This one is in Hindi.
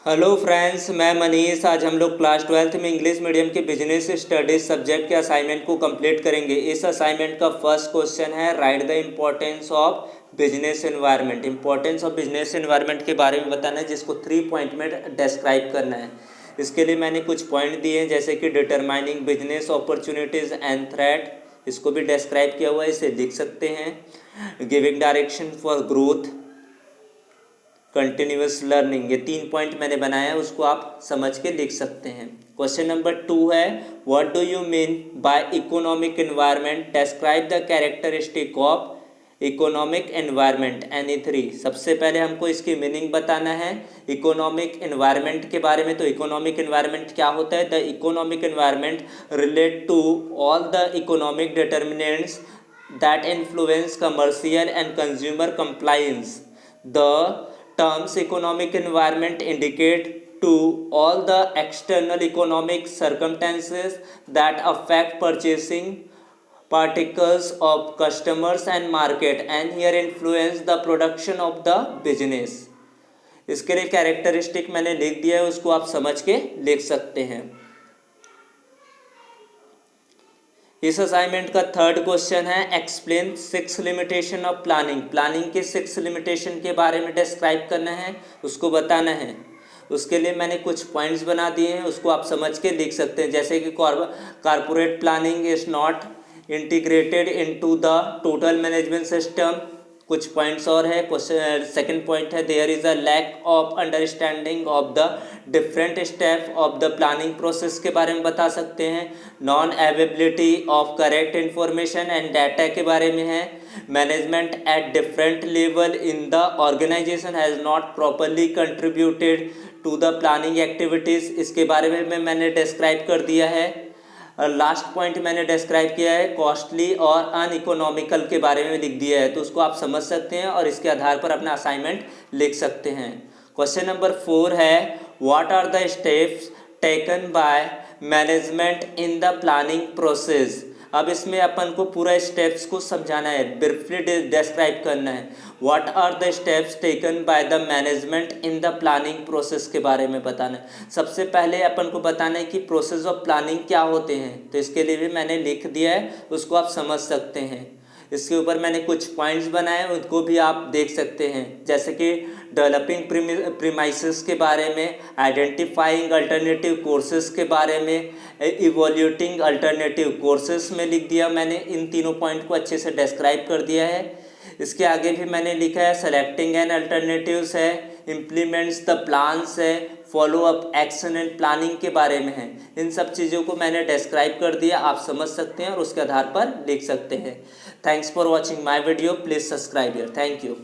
हेलो फ्रेंड्स, मैं मनीष। आज हम लोग क्लास 12th में इंग्लिश मीडियम के बिजनेस स्टडीज सब्जेक्ट के असाइनमेंट को कंप्लीट करेंगे। इस असाइनमेंट का फर्स्ट क्वेश्चन है right the importance of business environment. Importance of business environment के बारे में बताना है, जिसको 3 पॉइंट में डिस्क्राइब करना है। इसके लिए मैंने कुछ पॉइंट दिए हैं, जैसे कि determining business opportunities and threat, इसको भी डिस्क्राइब किया हुआ है, इसे लिख सकते हैं। Giving direction for growth, continuous learning, ये 3 पॉइंट मैंने बनाया है, उसको आप समझ के लिख सकते हैं। क्वेश्चन नंबर 2 है what do you mean by economic environment, describe the characteristic of economic environment. NE3 सबसे पहले हमको इसकी मीनिंग बताना है इकोनॉमिक एनवायरनमेंट के बारे में। तो इकोनॉमिक एनवायरनमेंट क्या होता है? The economic environment relate to all the economic determinants that influence commercial and consumer compliance. The terms economic environment indicate to all the external economic circumstances that affect purchasing particles of customers and market and here influence the production of the business. इसके लिए कैरेक्टरिस्टिक मैंने लिख दिया है, उसको आप समझ के लिख सकते हैं। इस असाइनमेंट का थर्ड क्वेश्चन है explain 6 limitation of planning. Planning के 6 लिमिटेशन के बारे में डिस्क्राइब करना है, उसको बताना है। उसके लिए मैंने कुछ पॉइंट्स बना दिए हैं, उसको आप समझ के लिख सकते हैं। जैसे कि corporate planning is not integrated into the total management system. कुछ पॉइंट्स और है। क्वेश्चन सेकंड पॉइंट है there is a lack of understanding of the different step of the planning process के बारे में बता सकते हैं। Non availability of correct information and data के बारे में है। Management at different level in the organisation has not properly contributed to the planning activities, इसके बारे में मैंने डिस्क्राइब कर दिया है। लास्ट पॉइंट मैंने डिस्क्राइब किया है कॉस्टली और अनइकोनॉमिकल के बारे में लिख दिया है, तो उसको आप समझ सकते हैं और इसके आधार पर अपना असाइनमेंट लिख सकते हैं। क्वेश्चन नंबर 4 है what are the steps taken by management in the planning process. अब इसमें अपन को पूरा स्टेप्स को समझाना है, ब्रीफली डिस्क्राइब करना है। What are the steps taken by the management in the planning process के बारे में बताना है। सबसे पहले अपन को बताना है कि प्रोसेस ऑफ प्लानिंग क्या होते हैं, तो इसके लिए भी मैंने लिख दिया है, उसको आप समझ सकते हैं। इसके ऊपर मैंने कुछ पॉइंट्स बनाए, उनको भी आप देख सकते हैं। जैसे कि डेवलपिंग प्रीमाइसेस के बारे में, आइडेंटिफाइंग अल्टरनेटिव कोर्सेज के बारे में, इवोल्यूटिंग अल्टरनेटिव कोर्सेज में लिख दिया मैंने। इन तीनों पॉइंट को अच्छे से डिस्क्राइब कर दिया है। इसके आगे भी मैंने लिखा है सेलेक्टिंग एन अल्टरनेटिव्स है, इम्प्लीमेंट्स द प्लान्स है, follow up action and planning के बारे में है। इन सब चीज़ों को मैंने डिस्क्राइब कर दिया, आप समझ सकते हैं और उसके आधार पर लिख सकते हैं। Thanks for watching my video, please subscribe here. Thank you.